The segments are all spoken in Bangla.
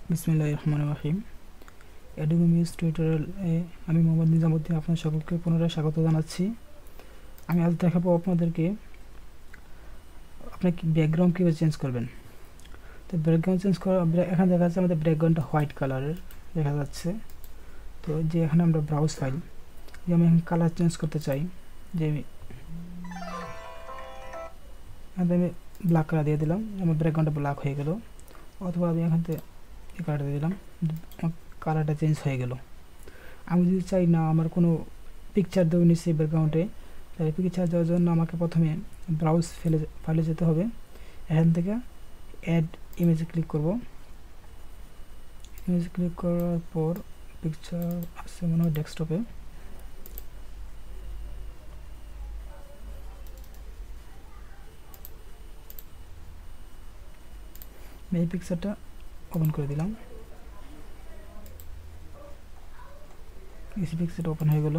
বিসমিল্লাহির রহমানির রহিম। অ্যাডোবি মিউজ টিউটোরিয়ালে আমি মোহাম্মদ নিজামুদ্দিন আপনার সকলকে পুনরায় স্বাগত জানাচ্ছি। আমি আজ দেখাবো আপনাদেরকে আপনি ব্যাকগ্রাউন্ড কীভাবে চেঞ্জ করবেন। তো ব্যাকগ্রাউন্ড চেঞ্জ করা এখানে দেখা যাচ্ছে আমাদের ব্যাকগ্রাউন্ডটা হোয়াইট কালারের দেখা যাচ্ছে। তো যে এখানে আমরা ব্রাউজ ফাইল যে আমি এখন কালার চেঞ্জ করতে চাই, যে আমি ব্ল্যাক কালার দিয়ে দিলাম, আমার ব্যাকগ্রাউন্ডটা ব্ল্যাক হয়ে গেল। অথবা আমি এখান থেকে এই কালারটা দিয়ে দিলাম, কালারটা চেঞ্জ হয়ে গেল। আমি যদি চাই না আমার কোনো পিকচার দেবো নিচ্ছি ব্যাকগ্রাউন্ডে, তাই পিকচার দেওয়ার জন্য আমাকে প্রথমে ব্রাউজ ফাইলে যেতে হবে। এখান থেকে অ্যাড ইমেজে ক্লিক করব। ইমেজে ক্লিক করার পর পিকচার আসছে মনে হয় ডেস্কটপে। এই পিকচারটা ওপেন করে দিলাম। এই পিকচারটা ওপেন হয়ে গেল।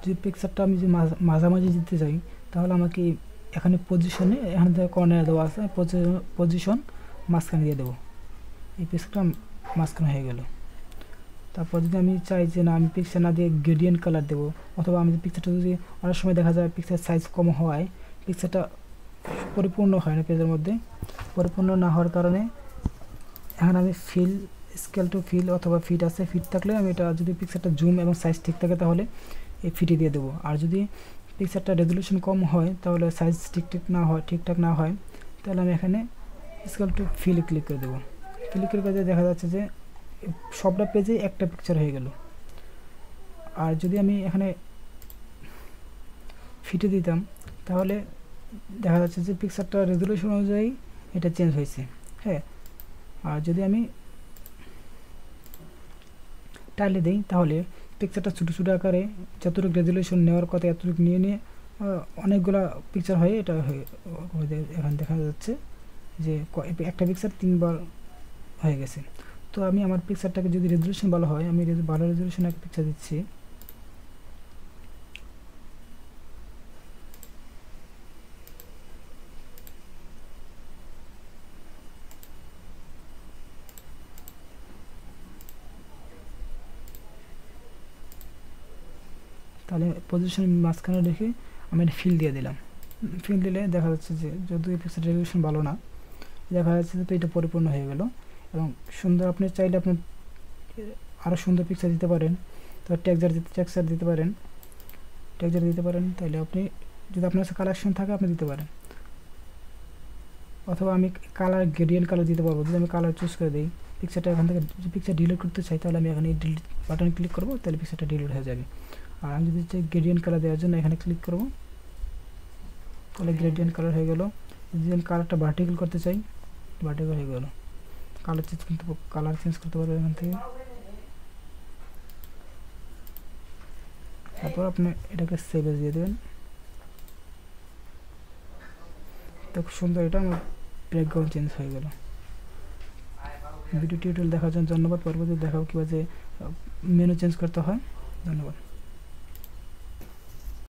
যদি পিকচারটা আমি যদি মাঝামাঝি দিতে চাই, তাহলে আমাকে এখানে পজিশনে এখানে থেকে কর্নারে দেওয়া আছে, পজিশন মাঝখানে দিয়ে দেবো। এই পিকচারটা মাঝখানে হয়ে গেল। তারপর যদি আমি চাই যে না আমি পিকচার না দিয়ে গ্রেডিয়েন্ট কালার দেবো, অথবা আমি পিকচারটা যদি অনেক সময় দেখা যায় পিকচার সাইজ কম হওয়ায় পিকচারটা পরিপূর্ণ হয় না, পেজের মধ্যে পরিপূর্ণ না হওয়ার কারণে এখানে আমি ফিল স্কেল টু ফিল অথবা ফিট আছে, ফিট থাকলে আমি এটা যদি পিকচারটা জুম এবং সাইজ ঠিক থাকে তাহলে এই ফিটে দিয়ে দেবো। আর যদি পিকচারটা রেজলিউশন কম হয় তাহলে সাইজ ঠিকঠাক না হয় তাহলে আমি এখানে স্কেল টু ফিলে ক্লিক করে দেবো। ক্লিক করে দেখা যাচ্ছে যে সবটা পেজে একটা পিকচার হয়ে গেল। আর যদি আমি এখানে ফিটে দিতাম তাহলে দেখা যাচ্ছে যে পিকচারটা রেজলিউশন অনুযায়ী এটা চেঞ্জ হয়েছে। হ্যাঁ, আর যদি আমি টাইলে দিই তাহলে পিকচারটা ছোটো ছোটো আকারে যতটুকু রেজলিউশন নেওয়ার কথা এতটুকু নিয়ে অনেকগুলো পিকচার হয়ে এটা এখানে দেখা যাচ্ছে যে একটা পিকচার 3বার হয়ে গেছে। তো আমি আমার পিকচারটাকে যদি রেজলিউশন ভালো হয়, আমি ভালো রেজলিউশন একটা পিকচার দিচ্ছি। তাহলে পজিশন মাঝখানে রেখে আমি ফিল দিয়ে দিলাম। ফিল দিলে দেখা যাচ্ছে যে যদি এই পিকচার রেজলিউশন ভালো না, দেখা যাচ্ছে যে এটা পরিপূর্ণ হয়ে গেল এবং সুন্দর। আপনি চাইলে আপনি আরও সুন্দর পিকচার দিতে পারেন, তো টেক্সচার দিতে পারেন, তাহলে আপনি যদি আপনার কাছে কালেকশন থাকে আপনি দিতে পারেন। অথবা আমি কালার গ্রেডিয়েন্ট কালার দিতে পারবো। যদি আমি কালার চুজ করে দিই, পিকচারটা এখান থেকে যদি পিকচার ডিলিট করতে চাই তাহলে আমি এখানে ডিলিট বাটনে ক্লিক করবো, তাহলে পিকচারটা ডিলিট হয়ে যাবে। আর আমি যদি চাই গ্রেডিয়েন্ট কালার দেওয়ার জন্য এখানে ক্লিক করব, তাহলে গ্রেডিয়েন্ট কালার হয়ে গেল। যদি আমি কালারটা ভার্টিক্যাল করতে চাই, ভার্টিক্যাল হয়ে গেল। কালার চেঞ্জ করতে পারবো এখান থেকে। তারপর আপনি এটাকে সেভ এজ দিয়ে দেবেন। তো খুব সুন্দর, এটা আমার ব্যাকগ্রাউন্ড চেঞ্জ হয়ে গেল। ভিডিও টিউটোরিয়াল দেখার জন্য ধন্যবাদ। পরবর্তী দেখাবো কীভাবে মেনু চেঞ্জ করতে হয়। ধন্যবাদ।